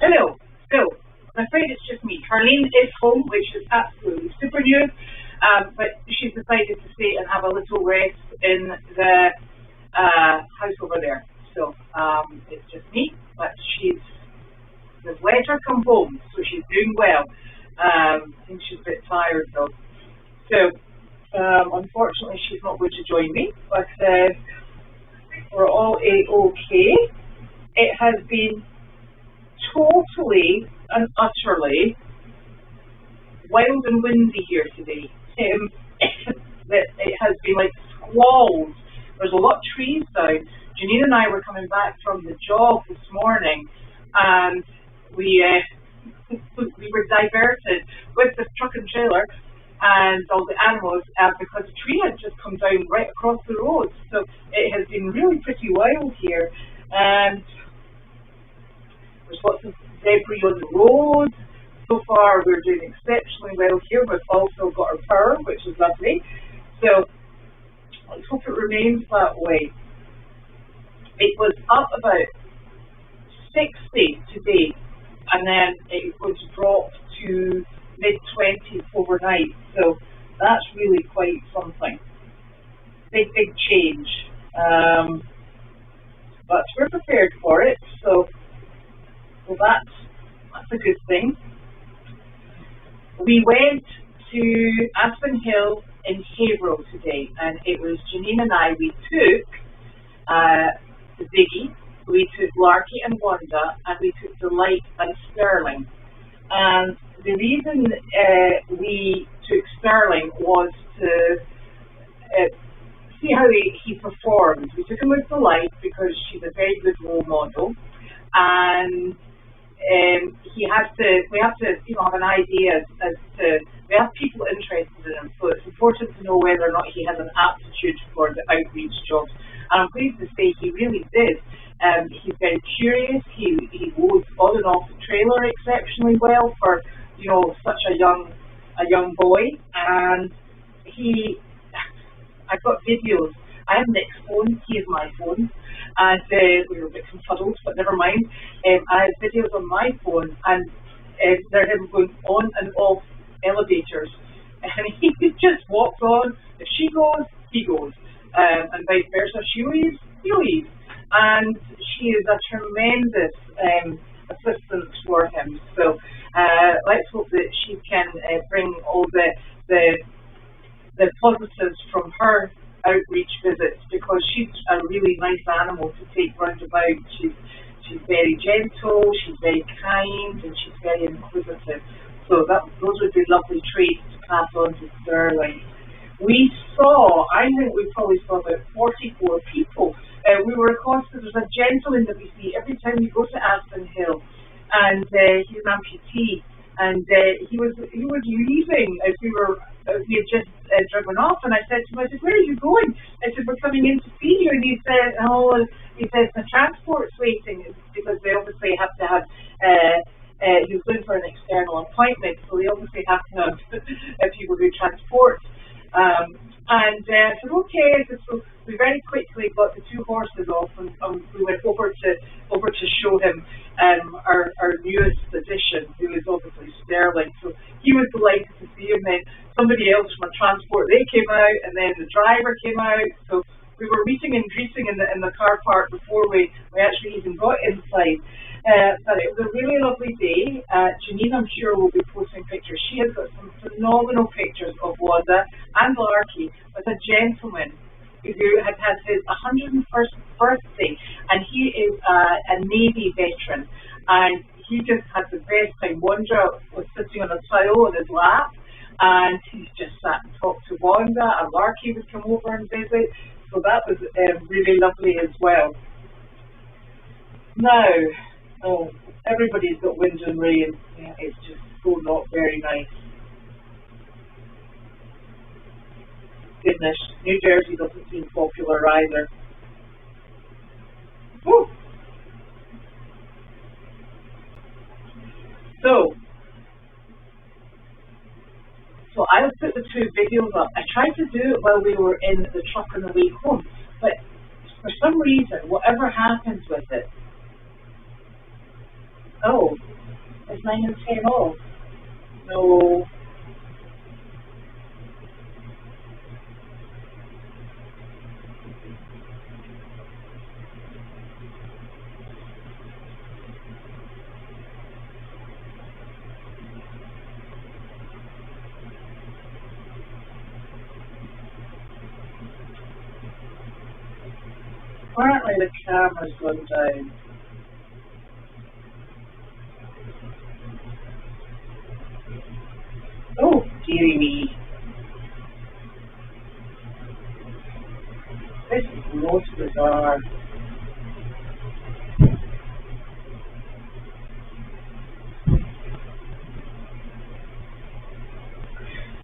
Hello. So, I'm afraid it's just me. Carlene is home, which is absolutely super news, but she's decided to stay and have a little rest in the house over there. So, it's just me, but they've let her come home, so she's doing well. I think she's a bit tired though. So, unfortunately, she's not going to join me, but we're all A-okay. It has been totally and utterly wild and windy here today. It has been like squalls. There's a lot of trees down. Janine and I were coming back from the jog this morning, and we were diverted with the truck and trailer and all the animals because a tree had just come down right across the road. So it has been really pretty wild here, and there's lots of debris on the road. So far we're doing exceptionally well here. We've also got our power, which is lovely. So let's hope it remains that way. It was up about 60 today, and then it was dropped to mid-20s overnight. So that's really quite something. Big change. But we're prepared for it. So that's a good thing. We went to Aspen Hill in Haverhill today, and it was Janine and I. We took the Biggie, we took Larky and Wanda, and we took Delight and Sterling. And the reason we took Sterling was to see how he performed. We took him with Delight because she's a very good role model, and we have to have an idea as to, we have people interested in him, so it's important to know whether or not he has an aptitude for the outreach jobs. And I'm pleased to say he really did. He's very curious. He loads on and off the trailer exceptionally well for such a young boy. And I've got videos. I have Nick's phone, he has my phone, and we were a bit confuddled, but never mind. I have videos on my phone, and they're him going on and off elevators, and he just walks on. If she goes, he goes, and vice versa. She leaves, he leaves, and she is a tremendous assistance for him. So let's hope that she can bring all the positives from her outreach visits, because she's a really nice animal to take round about. She's very gentle, she's very kind, and she's very inquisitive. So those would be lovely traits to pass on to Sterling. I think we probably saw about 44 people. We were accosted. There's a gentleman that we see every time we go to Aspen Hill, and he's an amputee, and he was leaving as we had just driven off, and I said to him, where are you going? I said, we're coming in to see you, and he said, the transport's waiting, because they obviously have to have, he was going for an external appointment, so they obviously have to have people who transport. And I said, okay. I said, so we very quickly got the two horses off, and we went over to show him our newest addition, who is obviously Sterling. So he was delighted to see him. Then somebody else from a transport, they came out, and then the driver came out. So we were meeting and greeting in the car park before we actually even got inside. But it was a really lovely day. Janine, I'm sure, will be posting pictures. She has got some phenomenal pictures of Wanda and Larky with a gentleman who had his 101st birthday, and he is a Navy veteran, and he just had the best time. Wanda was sitting on a towel on his lap, and he just sat and talked to Wanda, and Larky would come over and visit. So that was really lovely as well. Now, everybody's got wind and rain. Yeah, it's just so not very nice. Goodness, New Jersey doesn't seem popular either. Woo. So I'll put the two videos up. I tried to do it while we were in the truck on the way home, but for some reason, whatever happens with it, Is 9 and 10 off? No. Apparently the camera's gone down. Oh, dearie me. This is most bizarre.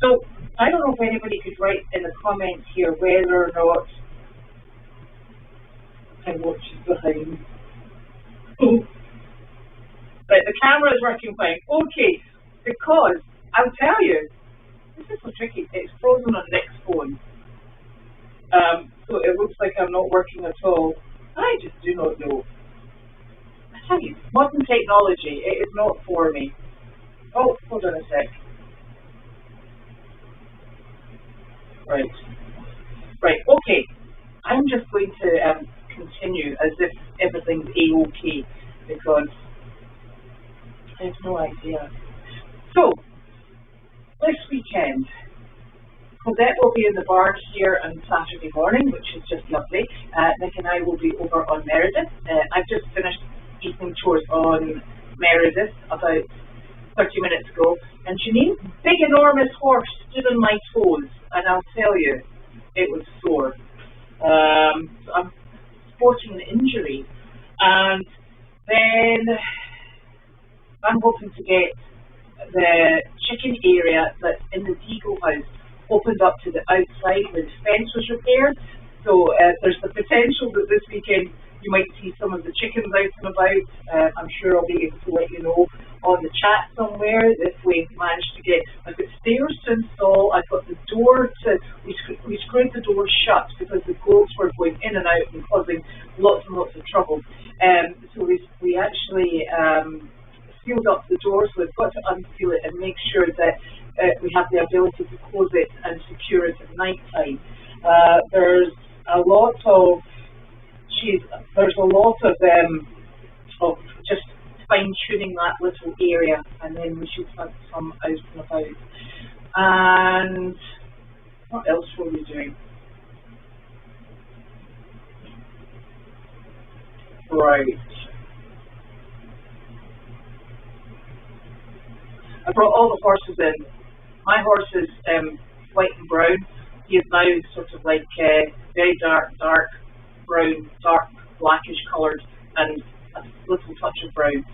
So, I don't know if anybody could write in the comments here whether or not I watch it behind. Oh. Right, the camera is working fine. Okay, because I'll tell you, this is so tricky. It's frozen on Nick's phone. So it looks like I'm not working at all. I just do not know. I tell you, modern technology, it is not for me. Oh, hold on a sec. Right. Right, okay. I'm just going to continue as if everything's A-OK, because I have no idea. So, this weekend, Claudette will be in the bar here on Saturday morning, which is just lovely. Nick and I will be over on Meredith. I've just finished evening chores on Meredith about 30 minutes ago. And Janine's big, enormous horse stood on my toes, and I'll tell you, it was sore. So I'm sporting an injury. And then I'm hoping to get the chicken area that's in the Deagle house opened up to the outside where the fence was repaired. So there's the potential that this weekend you might see some of the chickens out and about. I'm sure I'll be able to let you know on the chat somewhere if we manage to get. I've got stairs to install. I've got the door to. We screwed the door shut because the goats were going in and out and causing lots and lots of trouble. So we actually sealed up the door. So we've got to unseal it and make sure that we have the ability to close it and secure it at night time. There's a lot of just fine-tuning that little area, and then we should have some out and about. And what else were we doing? Right. I brought all the horses in. My horse is white and brown. He is now sort of like very dark brown, dark blackish coloured, and a little touch of brown.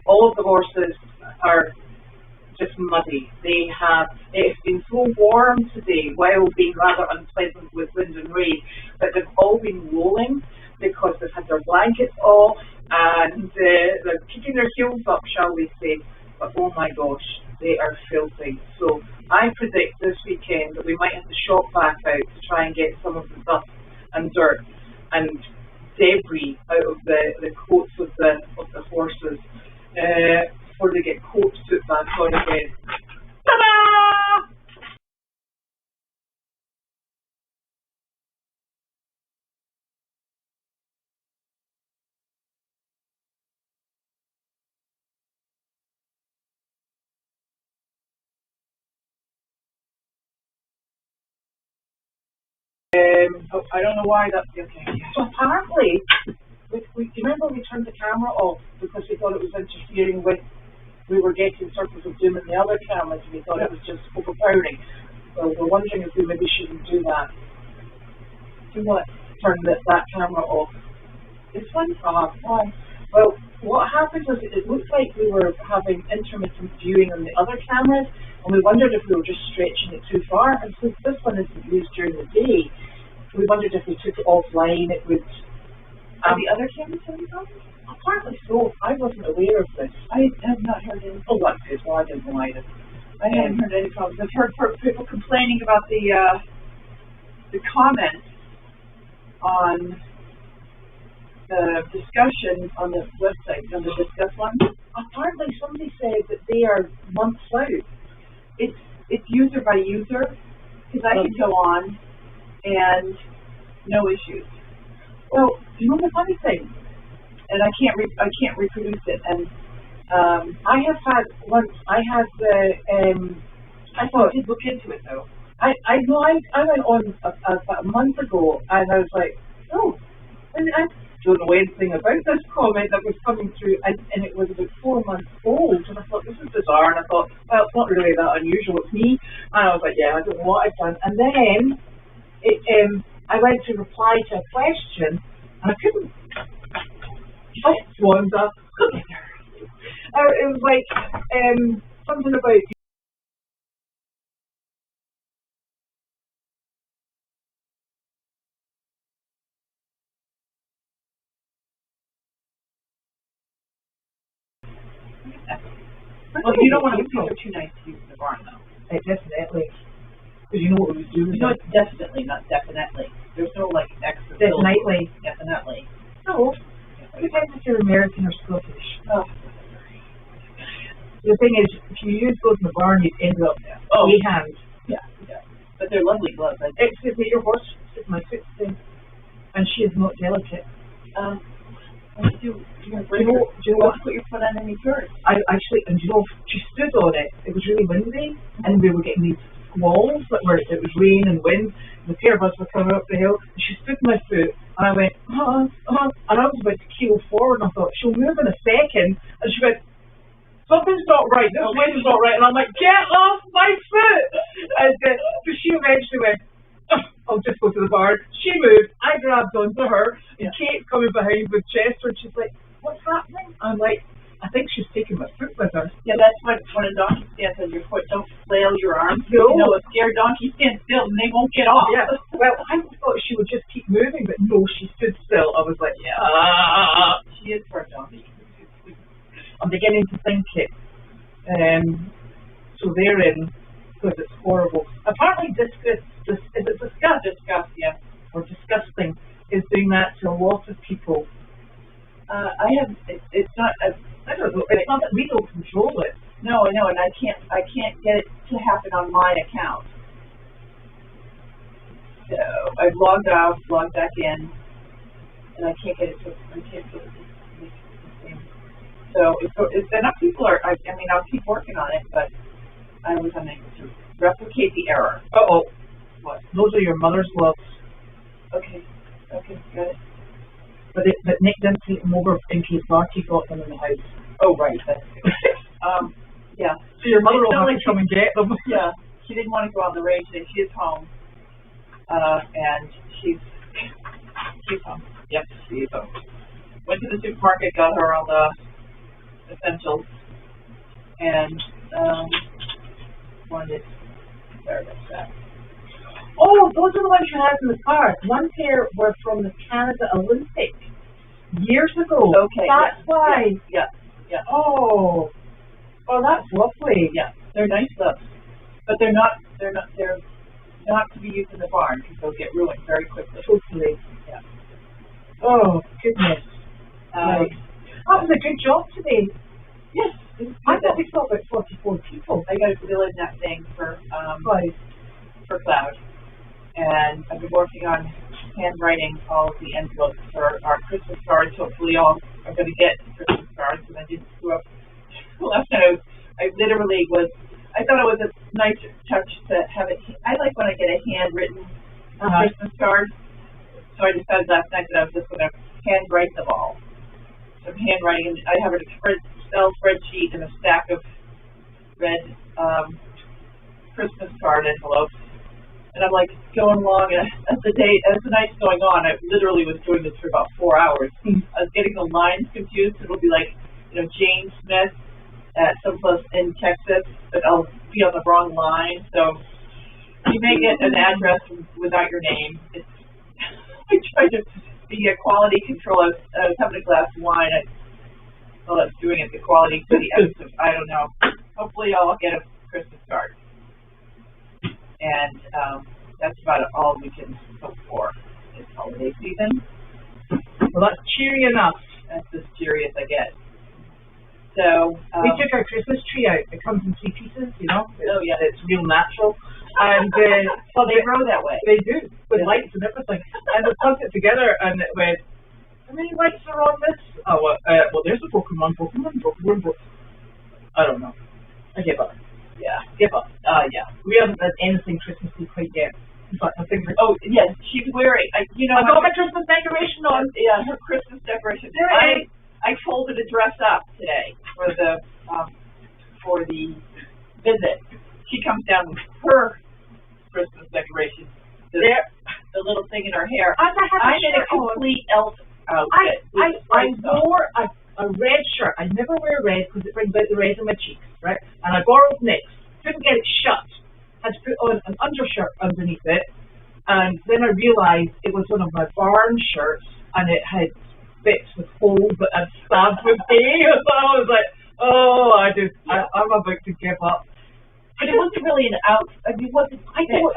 All of the horses are just muddy. It's been so warm today, while being rather unpleasant with wind and rain, but they've all been rolling because they've had their blankets off and they're kicking their heels up, shall we say. But oh my gosh, they are filthy. So I predict this weekend that we might have to shop back out to try and get some of the dust and dirt and debris out of the coats of the horses before they get coats put back on again. Ta-da! I don't know why that's okay. So apparently, you remember we turned the camera off because we thought it was interfering with, we were getting circles of doom in the other cameras and we thought it was just overpowering. So we're wondering if we maybe shouldn't do that. Do what? Turn that camera off. This one? Why? Well, what happened was it looked like we were having intermittent viewing on the other cameras, and we wondered if we were just stretching it too far. And since this one isn't used during the day, we wondered if we took it offline, it would. Are the other cameras having problems? Apparently so. I wasn't aware of this. I have not heard any. Oh, that's good. Well, I didn't know either. I haven't heard any problems. I've heard people complaining about the comments on the discussion on the website, on the discuss one. apparently somebody said that they are months out. It's user by user, because I could go on and no issues. Well, you know the funny thing, And I can't reproduce it. And I have had once. I had the. I thought. I did look into it though. I know. I went on about a month ago, and I was like, oh, and I don't know anything about this comment that was coming through, and it was about 4 months old, and I thought, this is bizarre, and I thought, well, it's not really that unusual, it's me, and I was like, yeah, I don't know what I've done, and then I went to reply to a question, and I couldn't. Oh, Wanda. It was like something about. Well, you don't want to people are too nice to use in the barn though. Definitely. Because you know what we do. You know, it's definitely, not definitely. There's no like extra. Definitely. Definitely. No. It depends if you're American or Scottish. Oh. The thing is, if you use those in the barn, you'd end up hand. Yeah, yeah. But they're lovely gloves. Excuse me, your horse is my foot thing, and she is not delicate. Do you want to put your foot on any dirt? I actually, and you know, she stood on it. It was really windy, and we were getting these squalls that were. It was rain and wind. And the pair of us were coming up the hill, and she stood on my foot, and I went, and I was about to keel forward, and I thought she'll move in a second, and she went, something's not right. This wind's not right, and I'm like, get off my foot! And so she eventually went, I'll just go to the barn. She moved, I grabbed onto her, and Kate's coming behind with Chester, and she's like, what's happening? I'm like, I think she's taking my foot with her. Yeah, that's when a donkey stands on your foot, don't flail your arms. No. You know, a scared donkey stands still and they won't get off. Yeah. Well, I thought she would just keep moving, but no, she stood still. I was like, yeah. She is for a donkey. I'm beginning to think it. So therein, because it's horrible. Apparently disgust, is it disgust? Disgust, yeah. Or disgusting, is doing that to a lot of people. It's not, I don't know, it's not that we don't control it. No, I know, and I can't get it to happen on my account. So I've logged out, logged back in, and I can't get it to make it the same. So if enough people are, I mean, I'll keep working on it, but I was unable to replicate the error. Uh-oh. What? Those are your mother's gloves. Okay, got it. But Nick didn't take them over in case Barty got them in the house. Oh, right, that's good. Yeah. So your mother will have to come and get them. Yeah, she didn't want to go out on the range today. She is home. And she's home. Yep, she is home. Went to the supermarket, got her all the essentials, and wanted sorry about that. Oh, those are the ones you had in the car. One pair were from the Canada Olympic years ago. Okay, that's why. Yeah. Oh, that's lovely. Yeah, they're nice gloves, but they're not to be used in the barn because they'll get ruined very quickly. Totally. Yeah. Oh goodness. That was a good job today. Yes. I thought we saw about 44 people. I got to fill in that thing for Cloud. And I've been working on handwriting all of the envelopes for our Christmas cards. Hopefully all are going to get Christmas cards, and I didn't screw up. Last night I literally I thought it was a nice touch to have it. I like when I get a handwritten Christmas card. So I decided last night that I was just going to handwrite them all. So I'm handwriting, and I have an Excel spreadsheet and a stack of red Christmas card envelopes. And I'm like going along, and as the night's going on, I literally was doing this for about 4 hours. I was getting the lines confused. It'll be like, Jane Smith at someplace in Texas, but I'll be on the wrong line. So you may get an address without your name. I tried to be a quality control. I was having a glass of wine. I was doing it. The quality for the episode. I don't know. Hopefully, I'll get a Christmas card. And that's about all we can hope for this holiday season. Well, that's cheery enough. That's as cheery as I get. So we took our Christmas tree out. It comes in 3 pieces, you know. Oh yeah, it's real natural. And well, they grow that way. They do with lights and everything. And we plugged it together, and it went. How many lights are on this? Oh, well, there's a broken one. I don't know. I give up. Yeah, give up. Yeah. We haven't done anything Christmassy quite yet. In fact, I think. Oh yes, she's wearing. I got my Christmas decoration on. Yeah, her Christmas decoration. I told her to dress up today for the visit. She comes down with her Christmas decoration. The little thing in her hair. I'm in a complete elf outfit. I wore a red shirt. I never wear red because it brings out the red in my cheeks, right? And I borrowed Nick's. Couldn't get it shut. Had to put on an undershirt underneath it. And then I realised it was one of my barn shirts, and it had bits with holes that I'd stabbed with nails. So I was like, oh, I'm about to give up. But it wasn't really an outfit. I mean, I thought it was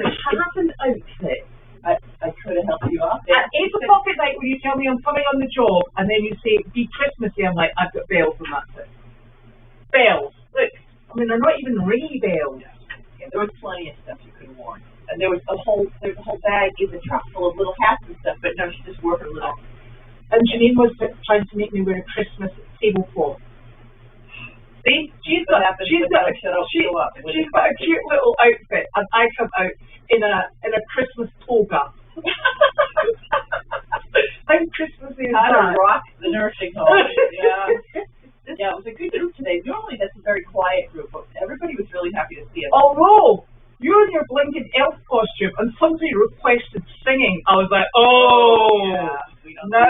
an outfit. I could have helped you out. At 8 o'clock at night, when you tell me I'm coming on the job, and then you say, be Christmassy, I'm like, I've got bells, and that's it. Bells. Look, I mean, they're not even ringy bells. Yeah, there was plenty of stuff you could have worn. And there was a whole bag in the truck full of little hats and stuff, but no, she just wore her little. And Janine was trying to make me wear a Christmas tablecloth. See, she's got a cute little outfit, and I come out in a Christmas toga. I'm Christmassy. How to rock the nursing home. Yeah. Yeah, it was a good group today. Normally that's a very quiet group, but everybody was really happy to see us. Oh no! You're in your blinking elf costume, and somebody requested singing. I was like, oh, yeah, now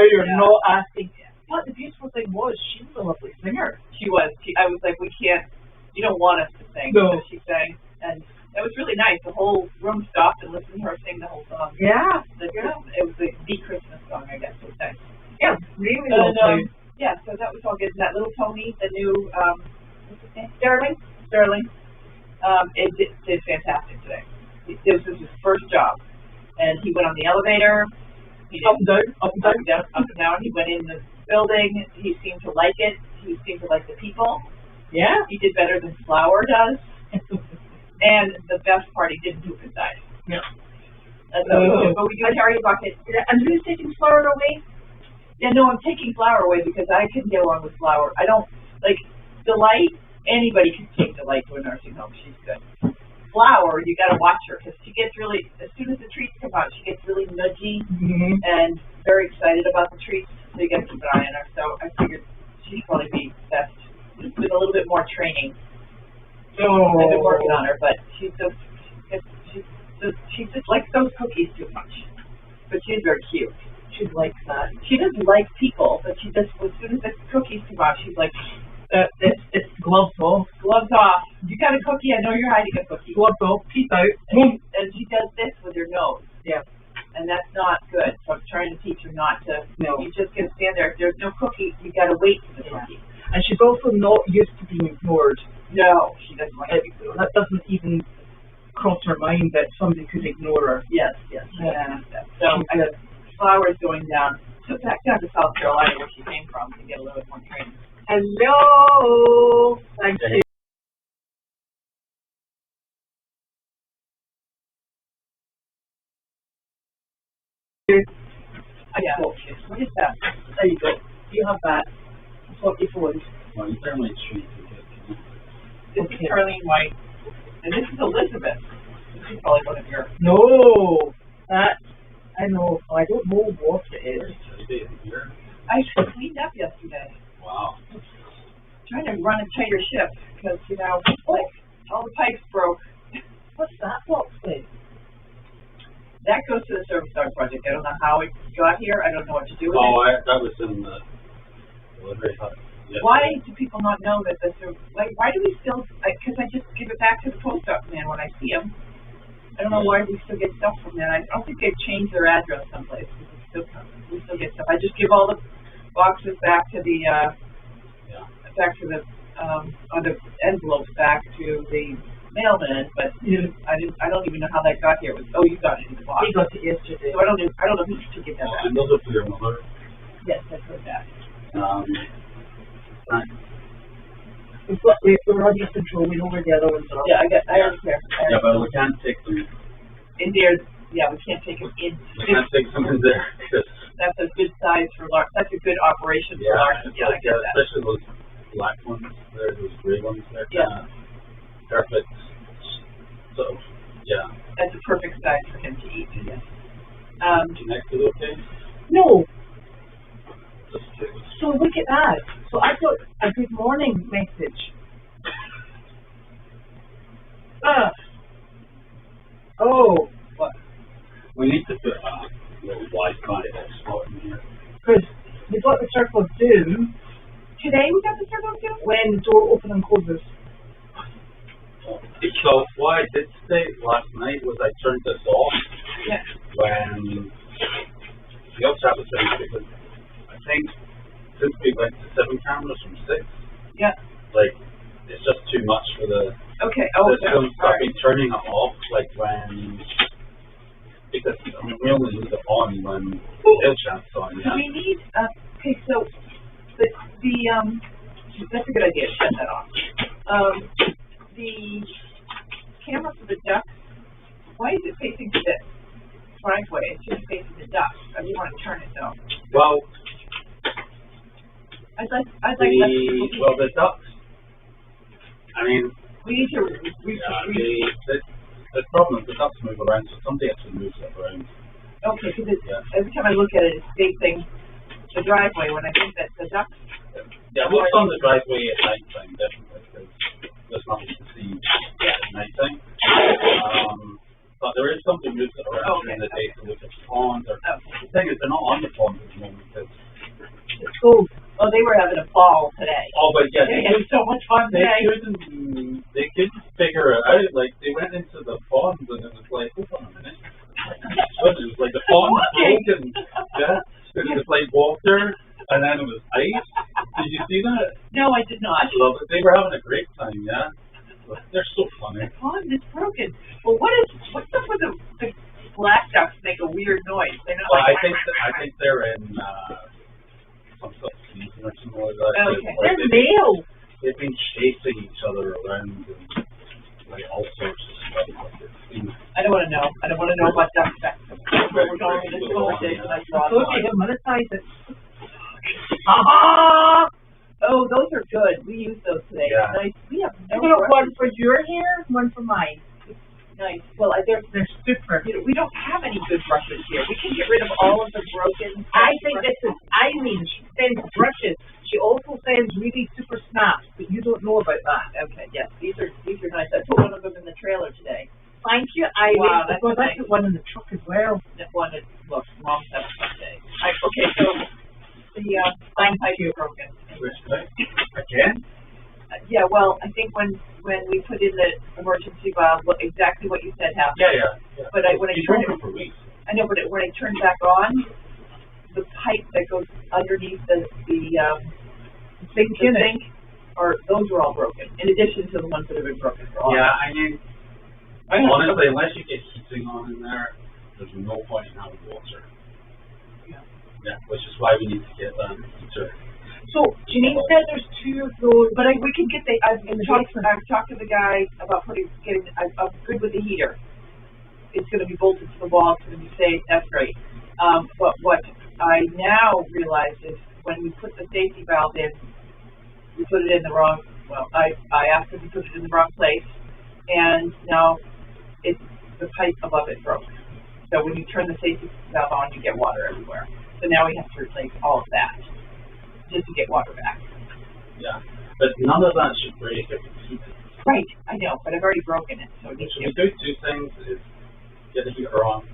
you're not asking. But the beautiful thing was, she was a lovely singer. She was. I was like, we can't. You don't want us to sing. No. So she sang, and it was really nice. The whole room stopped and listened to her sing the whole song. Yeah. It was the Christmas song, I guess. It was nice. Yeah, really lovely. Yeah, so that was all good. That little Tony, the new, what's his name? Sterling. It did fantastic today. This was his first job, and he went on the elevator. Up and down. He went in the building. He seemed to like it. He seemed to like the people. Yeah. He did better than Flower does. And the best part, he didn't poop inside. Yeah. But we do carry a bucket. And who's taking Flower away? Yeah, no, I'm taking Flower away because I couldn't get along with Flower. I don't, like, Delight, anybody can take Delight to a nursing home. She's good. Flower, you got to watch her because she gets really, as soon as the treats come out, she gets really nudgy and very excited about the treats. So you got to keep an eye on her. So I figured she'd probably be best with a little bit more training. Oh. I've been working on her, but she just likes those cookies too much. But she's very cute. She likes that. She doesn't like people, but she just, as soon as the cookies come out, she's like, it's gloves off. Gloves off. You got a cookie? I know you're hiding a cookie. Gloves off. Peace out. And she does this with her nose. Yeah. And that's not good. So I'm trying to teach her not to. No. You just can stand there. If there's no cookie, you got to wait for the cookie. And she's also not used to being ignored. No, she doesn't like to be ignored. That doesn't even cross her mind that somebody could ignore her. Yes. Yeah. So Flower's going down. So back down to South Carolina where she came from to get a little bit more training. Hello. Thank you. What is that? There you go. You have that. That's what you phoned. Well, you certainly treat This is Charlene White, and this is Elizabeth. She's probably one of your. No, that I know. I don't know what it is. I cleaned up yesterday. Wow. Trying to run a tighter ship because like all the pipes broke. What's that box thing? That goes to the Service Dog Project. I don't know how it got here. I don't know what to do with it. That was in the delivery hut. Why do people not know that why do we still, because I just give it back to the post office man when I see him. I don't know why we still get stuff from there. I don't think they've changed their address someplace. We still get stuff. I just give all the boxes back to the, on the envelopes back to the mailman, but I don't even know how that got here. You got it in the box. He got it yesterday. So I don't know who to give that back. And those are for your mother? Yes, I've heard that. we're under control. We know where the other ones are. Yeah, I understand. Yeah, but we can't take them. In there, yeah, we can't take them in. We can't take them in there because That's a good size for large. That's a good operation for large. Yeah, I get that. especially those black ones there, those gray ones there. Yeah. Perfect. So, yeah. That's a perfect size for him to eat. Yes. Next is okay. No. Just take this. So look at that. So I got a good morning message. Oh, What? We need to put a little Wi-Fi spot in here. because we got the circle of doom. Today we got the circle of doom when the door opens and closes. So what I did say last night was I turned this off Yeah. when the other chat was saying because I think since we went to 7 cameras from 6, Yeah. like it's just too much for the Okay. Oh, system. So all I've been turning it off like when because I mean we only leave it on when the chat's on, Do yeah. we need? Okay, so the that's a good idea. Shut that off. The camera for the ducks. Why is it facing to the driveway? It should be facing the ducks. I do want to turn it though. Well I'd like the ducks. I mean we need to the problem is the ducks move around, so somebody actually moves it around. okay, because every time I look at it, it's facing the driveway. When I think that the ducks. Yeah, what's on the driveway at night time, definitely, because there's nothing to see at night time. But there is something that moves it around during the day to look at ponds. Or, the thing is, they're not on the pond at the moment because It's cold. Oh, they were having a ball today. oh, but yeah, They had so much fun today. they couldn't figure it out. Like they went into the pond and it was like, hold on a minute. It was like the pond was broken. Yeah, it was like water and then it was ice. Did you see that? No, I did not. I love it. They were having a great time. Yeah, they're so funny. The pond is broken. Well, what's up with the black ducks make a weird noise? They're not Well, like. I think they're in some sort of season or something like that. Okay. Like They're male. they've been chasing each other around and like all sorts of stuff. I don't want to know. I don't want to know about ducks. That's where we're going with this conversation. I draw the So line. you can monetize it. Oh, those are good. We use those today. Yeah. Nice. We have I no got one brushes. for your hair, one for mine. Nice. Well, They're super. we don't have any good brushes here. We can get rid of all of the broken. I think this is, she sends brushes. She also sends really super snaps, but you don't know about that. Okay. Yes. These are nice. I put one of them in the trailer today. Thank you, Ivy. Wow, that's Because I nice. put one in the truck as well. That one is Mom's having a fun day. Okay. So the line pipe is broken. Again? Yeah, well, I think when we put in the emergency valve, exactly what you said happened. Yeah. But when I You turned broke it, it for weeks. I know, but when I turned back on, the pipe that goes underneath the sink, or those were all broken. In addition to the ones that have been broken for all. Yeah, I mean, honestly, unless you get heating on in there, there's no point in having water. Yeah, which is why we need to get that heater. So, Janine said there's 2 of those, but We can get I've talked to the guy about I'm good with the heater. It's going to be bolted to the wall. It's going to be safe. That's great. But what I now realize is when we put the safety valve in, we put it in the wrong. Well, I asked him to put it in the wrong place, and now the pipe above it broke. So when you turn the safety valve on, you get water everywhere. So now we have to replace all of that just to get water back. Yeah, but none of that should break if it's heated. Right, I know, but I've already broken it, so it needs So to we do 2 things: is get the heater on,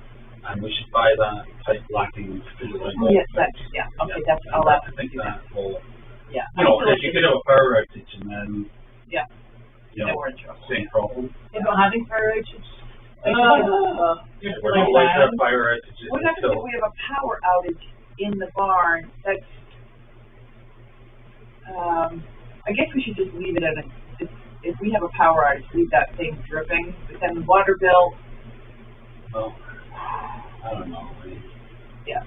and we should buy that pipe lacking to the window. Yes, okay, that's I'll have I to think do that. that will. Yeah. You know, because you could have a power outage and then. Yeah. You know, Then we're in trouble. same problem. they're not having fire outages. We're not waiting for a fire outage What happens if we have a power outage in the barn? That's I guess we should just leave it at if we have a power outage, leave that thing dripping. But then the water bill. Well, I don't know. Yeah.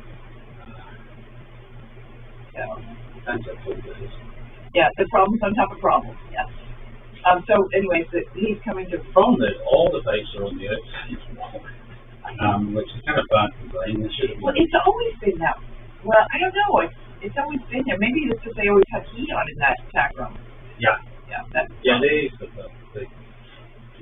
Depends on what it is. Yeah, the problems on top of problems. Yes. So anyways, he's coming to. The problem is all the pipes are on the outside wall, which is kind of bad design. They should have. Well, it's always been that. Well, I don't know. It's always been there. Maybe it's just they always have heat on in that tack room. Yeah. Yeah. Yeah, they used to have that.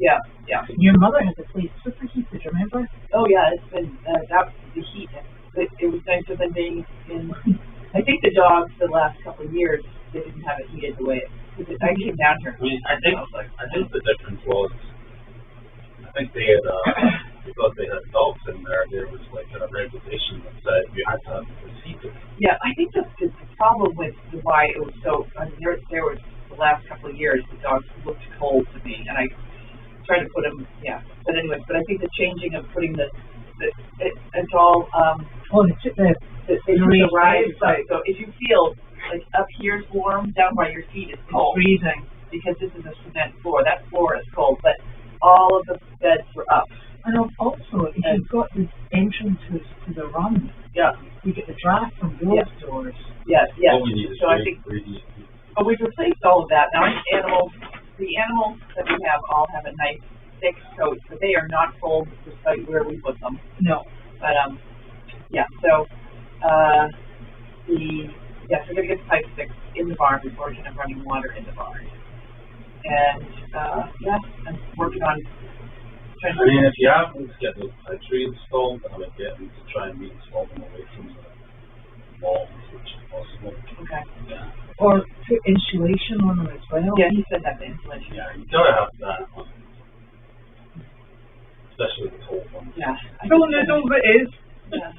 Yeah. Yeah. Your mother had the place superheated, remember? Oh yeah, it's been that the heat. It was nicer than being in. I think the dogs the last couple of years they didn't have it heated the way because I came down here. I mean, I think the difference was, I think they had because they had dogs in there. There was like a regulation that said you had to have it heated. Yeah, I think the problem with why it was so. I mean, there was the last couple of years the dogs looked cold to me, and I tried to put them. Yeah, but anyways, but I think the changing of putting it's all. They took the rise side. So if you feel like up here's warm, down by your feet it's cold. freezing. Because this is a cement floor. That floor is cold, but all of the beds were up. And also, if you've got the entrances to the run, Yeah. you get the draft from those doors. Yes, yes. All we need is So I think, but we've replaced all of that. Now the animals that we have all have a nice thick coat, but they are not cold despite where we put them. No. But yeah. So we're gonna get the pipe fixed in the barn before we can have running water in the barn. And I'm working on trying I mean, if you happen to get those pipe trees installed, I would get them to try and reinstall them away from the walls, which is possible. Okay. Yeah. Or put insulation on them as well. Yeah, he said that the insulation. Yeah, you gotta have that one. Especially the cold ones. Yeah. No, but it is. Yeah.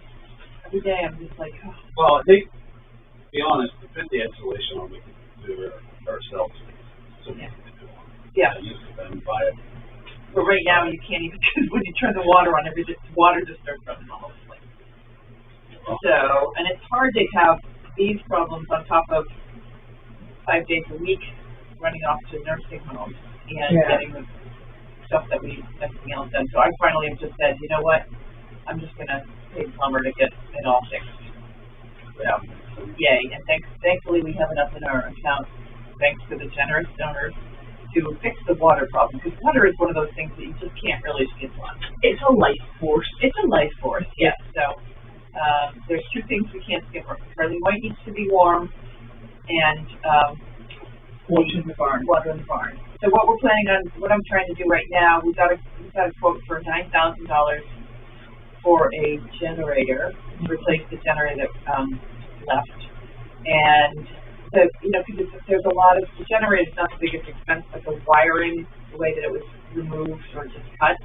Every day I'm just like, oh. Well, I think, to be honest, to put the insulation on, we can do it ourselves. So we can do it. Yeah. I used to then buy it. But right now you can't even, because when you turn the water on, water just starts running all over the place. So, and it's hard to have these problems on top of 5 days a week running off to nursing homes and getting the stuff that we need, everything else done. So I finally have just said, you know what, I'm just going to pay a plumber to get it all fixed. Yeah. Yay. And thankfully we have enough in our account, thanks to the generous donors, to fix the water problem. Because water is one of those things that you just can't really skip on. It's a life force. It's a life force, yes. So there's two things we can't skip. Charlie White needs to be warm, and Water in the barn. Water in the barn. So what we're planning on, what I'm trying to do right now, we've got a quote for $9,000 for a generator to replace the generator that left, and because there's a lot of the generator is not the biggest expense, but the wiring, the way that it was removed or just cut,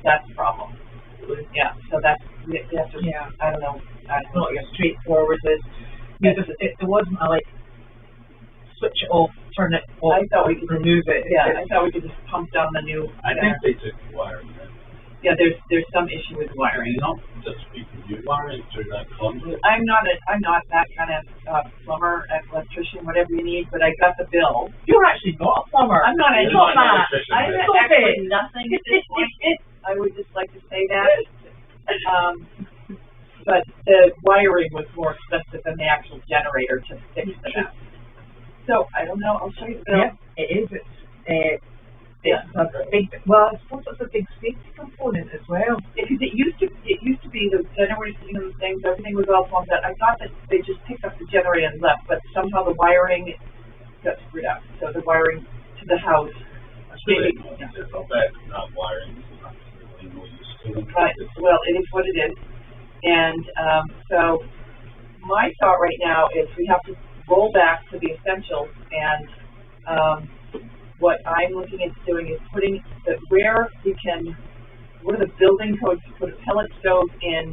that's the problem. Yeah, so that's I don't know. It's not as straightforward as it wasn't a switch it off, turn it off, I thought we could remove it. Yeah, I thought we could just pump down the new. I think they took the wiring. Yeah, there's some issue with wiring. Not just people do wiring through that conduit. I'm not that kind of plumber, electrician, whatever you need, but I got the bill. You're actually not a plumber. I'm not You're not an electrician, I'm right? actually nothing at this point. I would just like to say that. But the wiring was more expensive than the actual generator to fix the mess. So I don't know. I'll show you the bill. Yeah, it is. It's a big. Well, I suppose it's a big safety component as well. Because it used to be the generator sitting on the things, everything was all plumbed out. I thought that they just picked up the generator and left, but somehow the wiring got screwed up. So the wiring to the house. It's all bad. Not wiring. Not really no use to them. Right. Well, it is what it is. And so my thought right now is we have to roll back to the essentials, and what I'm looking at doing is putting where we can, what are the building codes to put a pellet stove in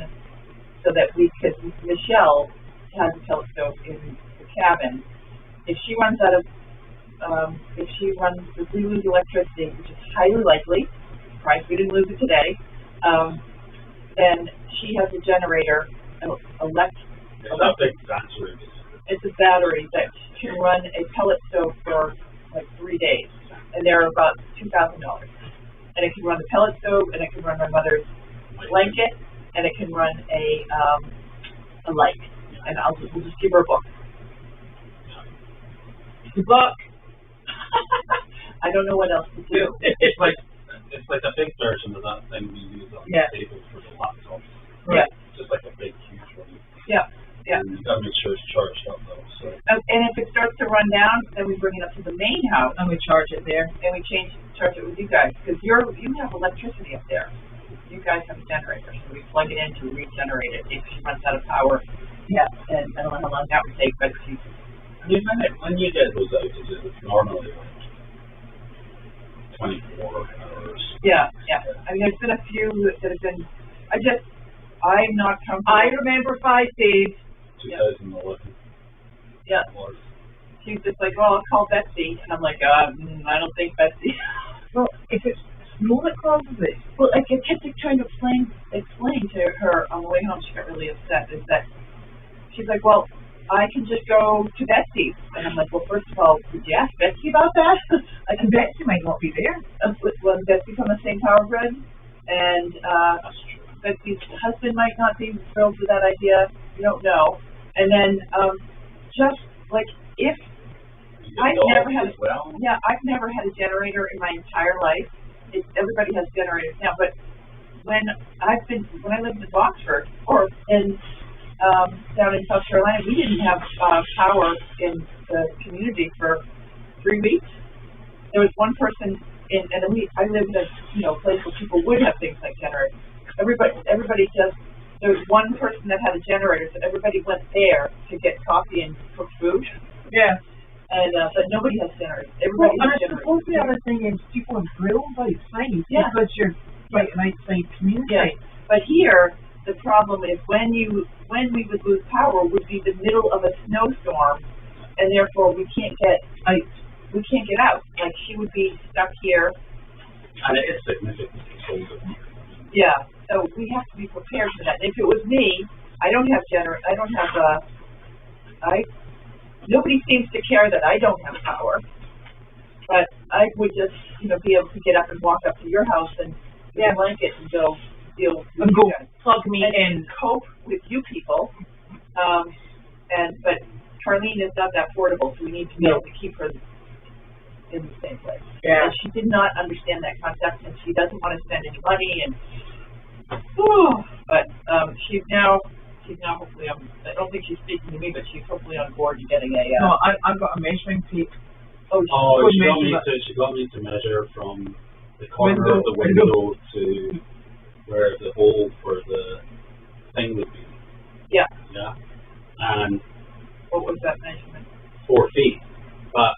so that Michelle has a pellet stove in the cabin. If she runs out of, if we lose electricity, which is highly likely, surprised we didn't lose it today, then she has a generator, It's not big battery. It's a battery that can run a pellet stove for like 3 days, and they're about $2,000. And it can run the pellet stove, and it can run my mother's blanket, and it can run a light. And we'll just give her a book. Good luck. I don't know what else to do. It's like a big version of that thing we use on the table for the laptops. Yeah. It's just like a big, huge one. Yeah. Yeah. And you gotta make sure it's charged up though. So. And if it starts to run down, then we bring it up to the main house and we charge it there, and we charge it with you guys because you have electricity up there. You guys have a generator, so we plug it in to regenerate it if she runs out of power. Yeah, and I don't know how long that would take, but she's. When you get those outages, it's normally like 24 hours. Yeah, yeah. I mean, there's been a few that have been. I'm not comfortable. I remember 5 days. 2011. Yeah. She's just like, well, I'll call Betsy, and I'm like, I don't think Betsy. Well, if it's snow that causes it. Well, like I kept trying to explain to her on the way home. She got really upset. Is that she's like, well, I can just go to Betsy's, and I'm like, well, first of all, did you ask Betsy about that? And Betsy might not be there. Was Betsy from the same power grid? And Betsy's husband might not be thrilled with that idea. You don't know. And then just like if I've never had a generator in my entire life. Everybody has generators now, but when I lived in Boxford or down in South Carolina, we didn't have power in the community for 3 weeks. There was one person I lived in a place where people would have things like generators. Everybody just. There was one person that had a generator, so everybody went there to get coffee and cook food. Yeah. And but nobody has generators. Everybody has generators. I suppose the other thing is people grill outside because you're right an outside community. Yeah. But here the problem is when we would lose power would be the middle of a snowstorm, and therefore we can't get out. We can't get out. Like she would be stuck here. And it is significantly colder. Yeah. So we have to be prepared for that. And if it was me, nobody seems to care that I don't have power, but I would just, be able to get up and walk up to your house and get a blanket and go deal with you guys. Plug me and cope with you people. But Carlene is not that portable, so we need to be able to keep her in the same place. Yeah. And she did not understand that concept, and she doesn't want to spend any money. And but she's now hopefully I don't think she's speaking to me, but she's hopefully on board to getting a. No, I've got a measuring tape. She got me to measure from the corner of the window to where the hole for the thing would be. Yeah. Yeah. And what was that measurement? 4 feet, but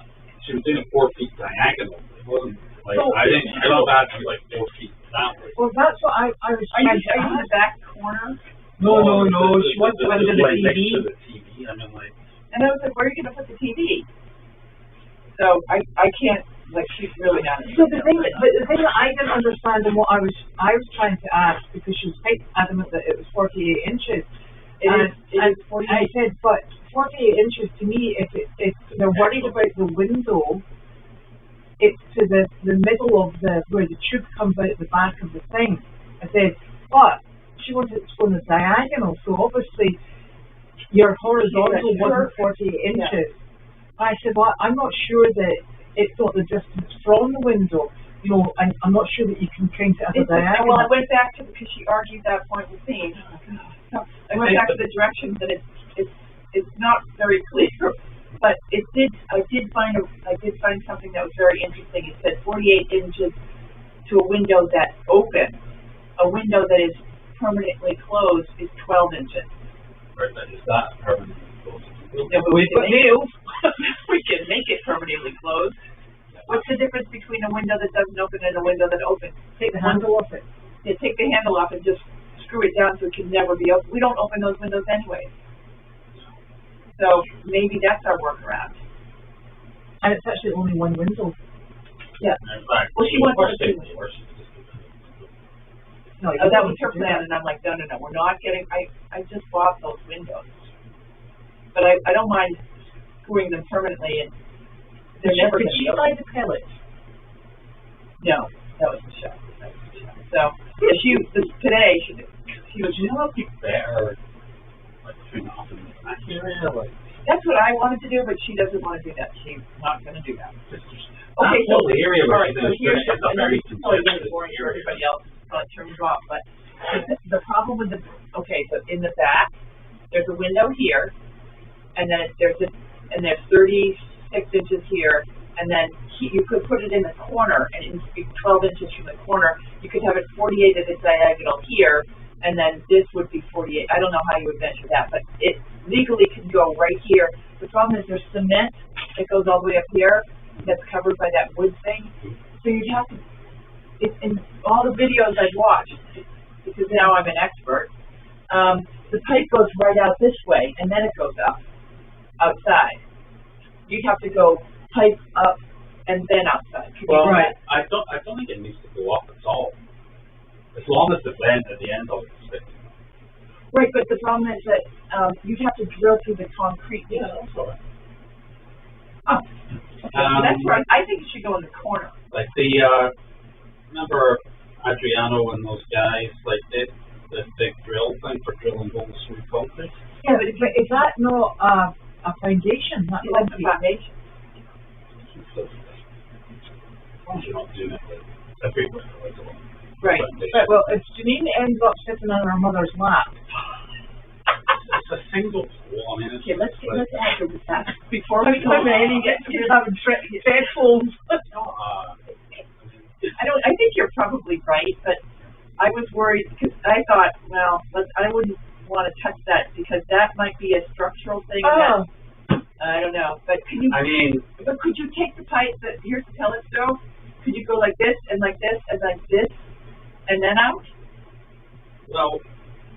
she was doing 4 feet diagonal. It wasn't like I don't have to be like 4 feet that way. Well, that's what I was. Are you in the back corner? No. She wants to under the TV. TV. Next to the TV. I mean, like. And I was like, where are you going to put the TV? So I can't. Like she's really not. So the thing that I didn't understand and what I was trying to ask, because she was quite adamant that it was 48 inches. It is 48. I said, but 48 inches to me, if they're worried about the window, it's to the middle of where the tube comes out the back of the thing. I said, but she wanted it to go in the diagonal, so obviously your horizontal wasn't 48 inches. Yeah. I said, well, I'm not sure that it's not the distance from the window, and I'm not sure that you can count it as a diagonal. Well, I went back to because she argued that point with me. I went back to the directions, and it's not very clear. But I did find something that was very interesting. It said 48 inches to a window that's open. A window that is permanently closed is 12 inches. Right, but is that permanently closed? Yeah, but we can make it permanently closed. What's the difference between a window that doesn't open and a window that opens? Take the handle off it. Yeah, take the handle off and just screw it down so it can never be open. We don't open those windows anyway. So maybe that's our workaround. And it's actually only one window. Yeah. Well, she wants to. No, that was her plan, and I'm like, no, we're not getting. I just bought those windows. But I don't mind screwing them permanently, and they're never going to be open. Did she buy the pellets? No, that was Michelle. So today she was. Better, like between the off and the back area, like That's what I wanted to do, but she doesn't want to do that. She's not going to do that. Okay, so the area all where right, she's so in here's is a very contested boring for area. everybody else, so it turns off. But the problem with okay, so in the back, there's a window here, and then there's 36 inches here, and then you could put it in the corner, and it needs to be 12 inches from the corner. You could have it 48 at a diagonal here, and then this would be 48. I don't know how you would measure that, but it legally can go right here. The problem is there's cement that goes all the way up here that's covered by that wood thing. So you'd have to, in all the videos I've watched, because now I'm an expert, the pipe goes right out this way, and then it goes up, outside. You'd have to go pipe up and then outside. Well, right. I don't think it needs to go up at all. As long as the vent at the end of it is fixed. Right, but the problem is that you'd have to drill through the concrete. Yeah, that's all right. Oh, okay. So that's right. I think it should go in the corner. Like remember Adriano and those guys, like this big drill thing for drilling holes through concrete? Yeah, but is that not a foundation? That's Like the foundation. You're not doing it everywhere. Right. But, well, if Janine ends up sitting on her mother's lap, it's a single hole. I mean, it's okay, let's answer this before by we the time Annie gets to having bedfolds. I think you're probably right, but I was worried because I thought, well, I wouldn't want to touch that because that might be a structural thing. Oh. I don't know, but can you? But could you take the pipe that here's the pellet stove? Could you go like this and like this and like this, and then out? Well,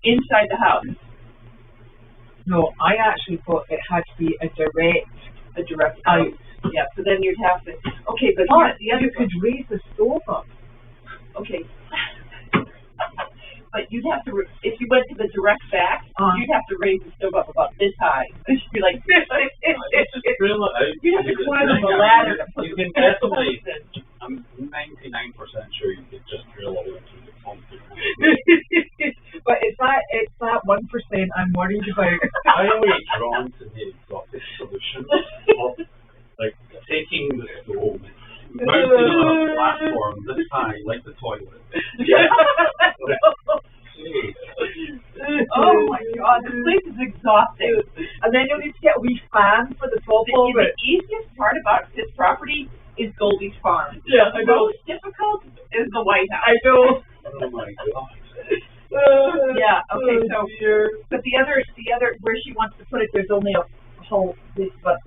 inside the house. No, I actually thought it had to be a direct out. Yeah, so then you'd have to. Okay, but the other you could raise the stove up. Okay. But you'd have to, if you went to the direct back, you'd have to raise the stove up about this high. It should be like this. You'd have to climb up a ladder to put you can definitely, I'm 99% sure you could just drill a hole through the concrete. But it's that 1% I'm worried about. I always drawn to the exotic solution of like taking the stove, mounting it on a platform this high, like the toilet. Oh my God, this place is exhausting. And then you'll need to get a wee fan for the top of it. The easiest part about this property is Goldy's farm. Yeah, I know. The most difficult is the White House. I know. Oh my God. Yeah, okay, so, but the other, where she wants to put it, there's only a hole, about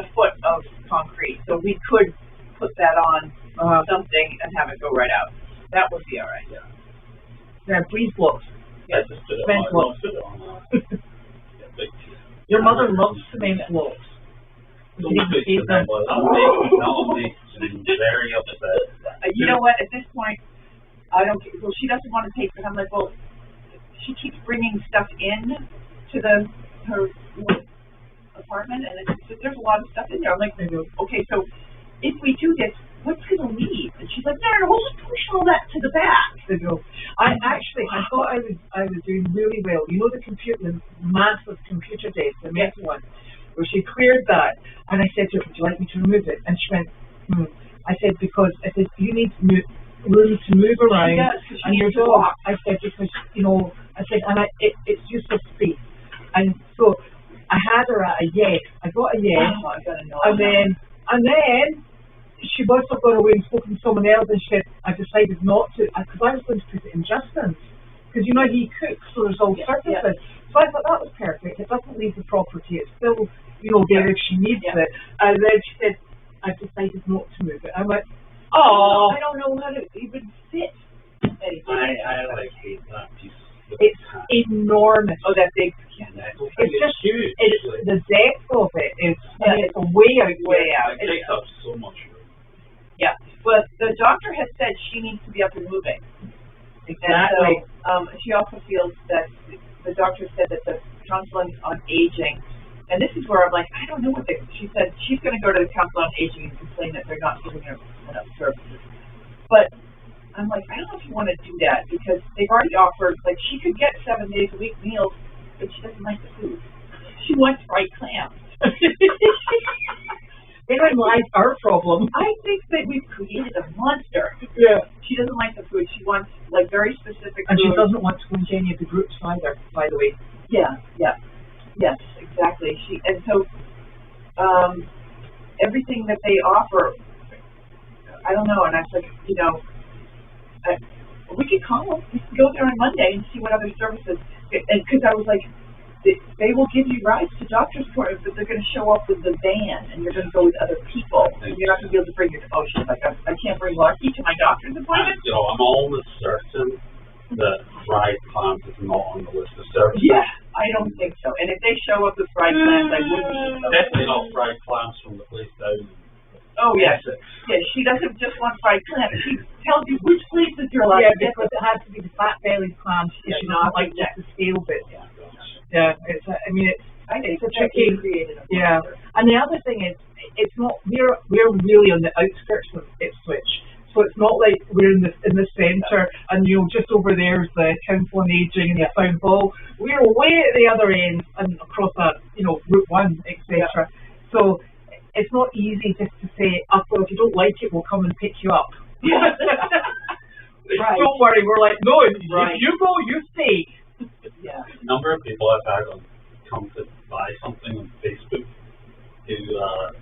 a foot of concrete. So we could put that on something and have it go right out. That would be all right. Yeah. Yeah, breeze blocks. Yeah, just put it Cement blocks. Your mother loves cement blocks. Don't put cement blocks. I'll make very upset. You know what? At this point, I don't. Well, she doesn't want to take it. I'm like, well, she keeps bringing stuff in to her apartment, and there's a lot of stuff in there. I'm like, okay, so if we do this, what's going to leave? And she's like, no, we'll just push all that to the back. I thought I was doing really well. You know the massive computer desk, the metal one, where she cleared that, and I said to her, would you like me to remove it? And she went, I said, because you need room to move around, and your dog. I said, because it's useless space, and so I had her at a yes. I got a yes, and then she must have gone away and spoken to someone else, and she said, I decided not to, because I was going to put it in Justin's, because he cooks, so there's all surfaces. So I thought that was perfect. It doesn't leave the property. It's still, there if she needs it. And then she said, I decided not to move it. I went, oh, I don't know how to even fit. I hate that piece. It's enormous. Oh, that big. It's just huge. It's the depth of it is it's way out. It takes up so much room. Yeah. Well, the doctor has said she needs to be up and moving. Exactly. And so she also feels that the doctor said that the Council on Aging, and this is where I'm like, I don't know what she said she's going to go to the Council on Aging and complain that they're not giving her enough services. But I'm like, I don't know if you want to do that because they've already offered, like, she could get 7 days a week meals, but she doesn't like the food. She wants fried clams. Therein lies our problem. I think that we've created a monster. Yeah. She doesn't like the food. She wants like very specific And food. she doesn't want to go into any of the groups either, by the way. Yeah, yeah. Yes, exactly. And so everything that they offer, I don't know, and I was like, we could call them. We could go there on Monday and see what other services, and because I was like, they will give you rides to doctor's appointments, but they're going to show up with the van, and you're going to go with other people. And you're not going to be able to bring your she's like, I can't bring Larky to my doctor's appointment. I'm almost certain that fried clams is not on the list of services. Yeah, I don't think so. And if they show up with fried clams, I wouldn't eat them. Definitely not fried clams from the place down. Oh, yes. Yeah, she doesn't just want fried clams. She tells you which places you're allowed to get. Because it has to be the fat-bellied clams. She not like just the scale bit. Yeah, it's a tricky. Yeah, and the other thing is, it's not we're really on the outskirts of Ipswich, so it's not like we're in the centre, and just over there's the Council on Ageing and the Town Hall. We're way at the other end and across Route 1, etc. Yeah. So it's not easy just to say, well, if you don't like it, we'll come and pick you up. Yeah. Right. Don't worry, we're like, no, if you go, you stay. Yeah. A number of people I've had come to buy something on Facebook who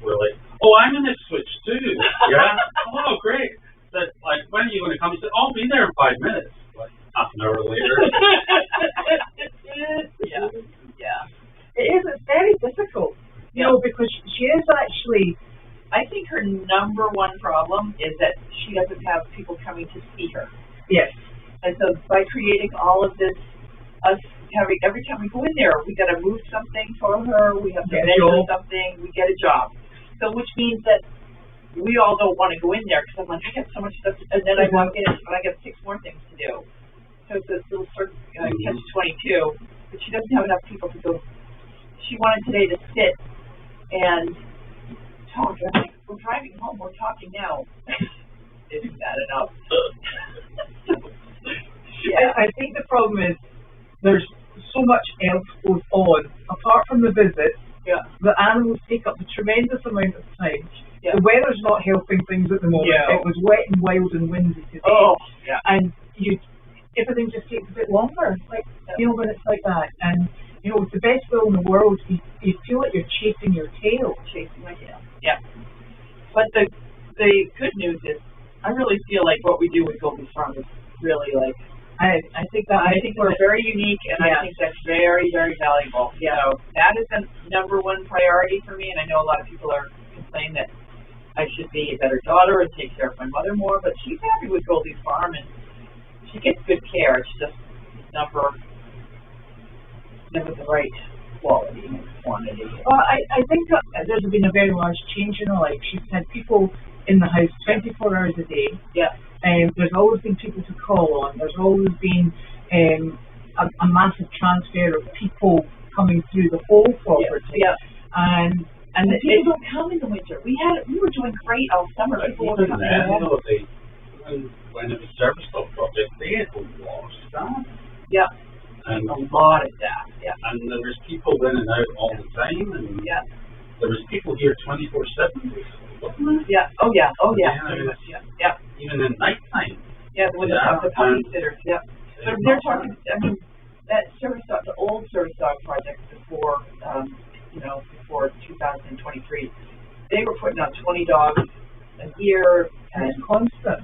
were like, "Oh, I'm in Ipswich too." Yeah. Oh, great. Said, like, when are you going to come? He said, "I'll be there in 5 minutes." Like half an hour later. Yeah. It is. It's very difficult. Because she is actually. I think her number one problem is that she doesn't have people coming to see her. Yes. And so by creating all of this. Us having every time we go in there, we got to move something for her. We have to measure something. We get a job, so which means that we all don't want to go in there because I'm like, I got so much stuff, and then I walk in and I got 6 more things to do. So it's this little sort of catch-22. But she doesn't have enough people to go. She wanted today to sit and talk. I'm like, we're driving home. We're talking now. Isn't that enough? Yeah, I think the problem is. There's so much else goes on apart from the visit. Yeah. The animals take up a tremendous amount of time. Yeah. The weather's not helping things at the moment. Yeah. It was wet and wild and windy today. Oh, yeah. And everything just takes a bit longer. When it's like that. And with the best will in the world, you feel like you're chasing your tail. Chasing my tail. Yeah. But the good news is, I really feel like what we do with Goldy Farm is really like. I think we're very unique, and I think that's very, very valuable. Yeah. So that is the number one priority for me, and I know a lot of people are complaining that I should be a better daughter and take care of my mother more, but she's happy with Goldy Farm, and she gets good care. It's just never the right quality and quantity. Well, I think there's been a very large change in her life. She's had people in the house 24 hours a day. Yeah. There's always been people to call on. There's always been a massive transfer of people coming through the whole property. Yeah. And people don't come in the winter. We were doing great all summer. People were coming. When it was service dog project, they had a lot of staff. Yeah. And a lot of staff. Yeah. And there was people in and out all the time, and there was people here 24/7. Yeah. Oh yeah. Oh yeah. Yeah. Even in nighttime. Yeah. When the puppy sitters. Yeah. So they're talking. I mean, that service dog, the old service dog project before, before 2023, they were putting out 20 dogs a year, and constant.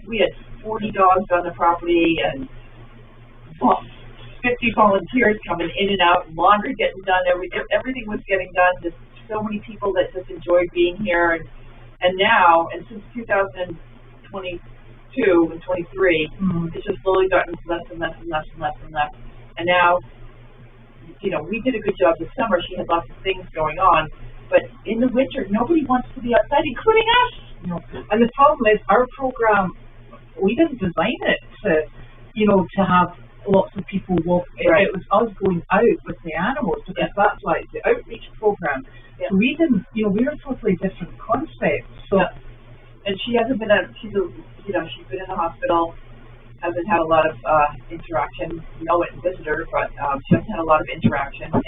We had 40 dogs on the property, and 50 volunteers coming in and out, laundry getting done, everything was getting done. Just so many people that just enjoyed being here, and now, and since 2022 and 23, it's just slowly gotten less and less and less and less and less. And now, we did a good job this summer. She had lots of things going on, but in the winter, nobody wants to be outside, including us. And the problem is, our program, we didn't design it to have lots of people walk. Right. It was us going out with the animals, because that's why it's the outreach program. Yeah. So we didn't, we're a totally different concept. So, and she hasn't been she's been in the hospital, hasn't had a lot of interaction. We all went and visited her, but she hasn't had a lot of interaction, and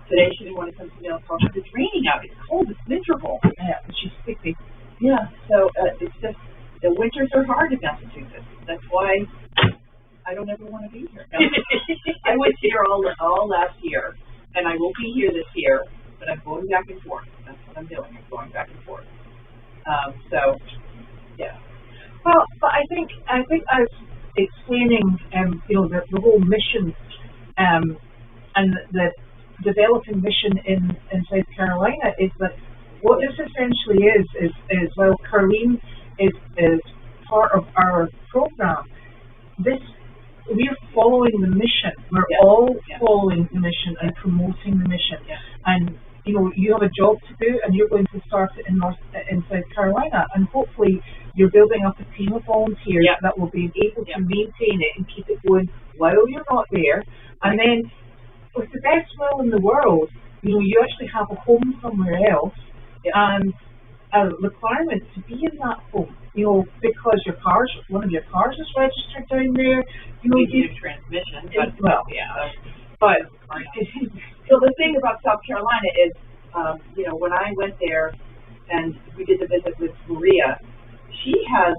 today she didn't want to come to nail salon because it's raining out. It's cold. It's miserable. Yeah, and she's sickly. Yeah. So it's just the winters are hard in Massachusetts. That's why I don't ever want to be here. No. I was here all last year, and I will be here this year. But I'm going back and forth. That's what I'm doing. I'm going back and forth. So, yeah. Well, but I think I was explaining, the whole mission, and the developing mission in South Carolina is that what this essentially is well, Carleen is part of our program. We're following the mission. We're all following the mission and promoting the mission. Yeah. And you have a job to do, and you're going to start it in South Carolina, and hopefully you're building up a team of volunteers that will be able to maintain it and keep it going while you're not there. And then, with the best will in the world, you actually have a home somewhere else, and a requirement to be in that home. Because one of your cars is registered down there. You need transmission, but But so the thing about South Carolina is, when I went there and we did the visit with Maria, she has,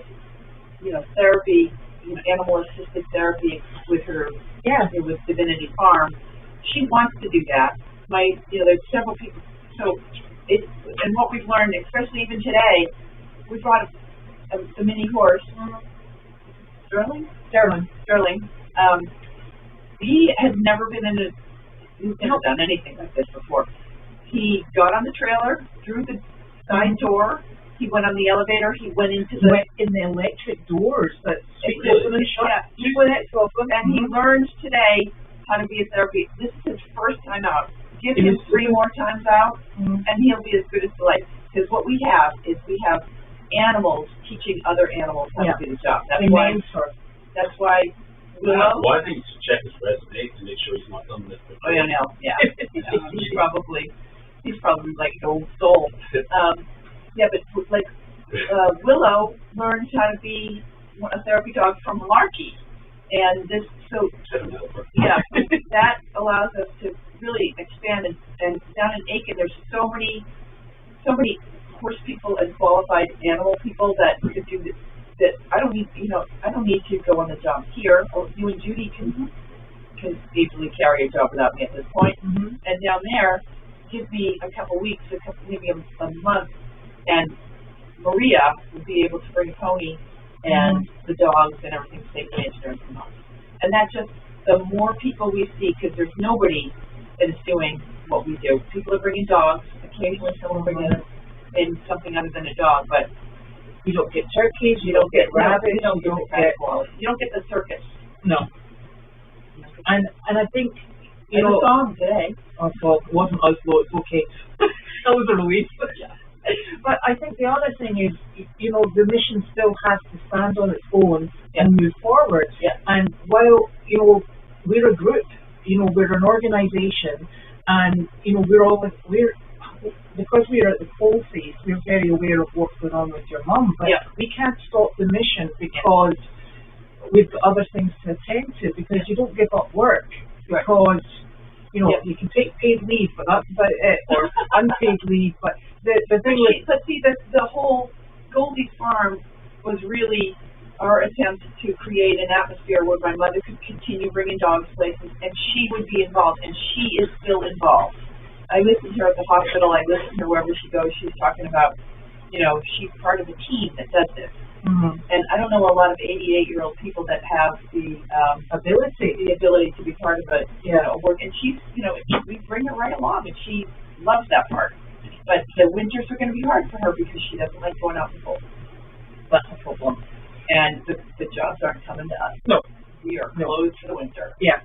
therapy, animal-assisted therapy with her, with Divinity Farm. She wants to do that. There's several people. So and what we've learned, especially even today, we brought a mini horse. Sterling. He had never been he's never done anything like this before. He got on the trailer, through the side door, he went on the elevator, he went into the electric doors that open and shut. Yeah, and he learned today how to be a therapy. This is his first time out. Give him 3 more times out, and he'll be as good as life. Because what we have is animals teaching other animals how to do the job. That's why. Well, I think you should check his resume to make sure he's not done this before. Oh, yeah, no, yeah. He's probably like an old soul. But Willow learned how to be a therapy dog from Malarkey. And that allows us to really expand. And down in Aiken, there's so many horse people and qualified animal people that could do this. That I don't need to go on the job here. Or you and Judy can easily carry a job without me at this point. And down there, give me a couple weeks, maybe a month, and Maria will be able to bring a pony and the dogs and everything safely into nursing homes. And that's just the more people we see, because there's nobody that is doing what we do. People are bringing dogs. Occasionally, someone will bring in something other than a dog, but you don't get turkeys, you don't get rabbits, you don't get the circus. No. And I think I saw him today. Oh, well, it wasn't us, though. It's okay. That was a relief. But I think the other thing is, the mission still has to stand on its own and move forward. And while we're a group, we're an organization, and because we're at the coalface, we're very aware of what's going on with your mum, but we can't stop the mission because we've got other things to attend to, because you don't give up work, because, you can take paid leave, but that's about it, or unpaid leave, but the thing is... But see, the whole Goldy Farm was really our attempt to create an atmosphere where my mother could continue bringing dogs places, and she would be involved, and she is still involved. I listen to her at the hospital. I listen to her wherever she goes. She's talking about, she's part of a team that does this. And I don't know a lot of 88-year-old people that have the ability to be part of a work. And she's, we bring her right along, and she loves that part. But the winters are going to be hard for her because she doesn't like going out in the cold. That's a problem. And the jobs aren't coming to us. No. We are closed for the winter. Yeah.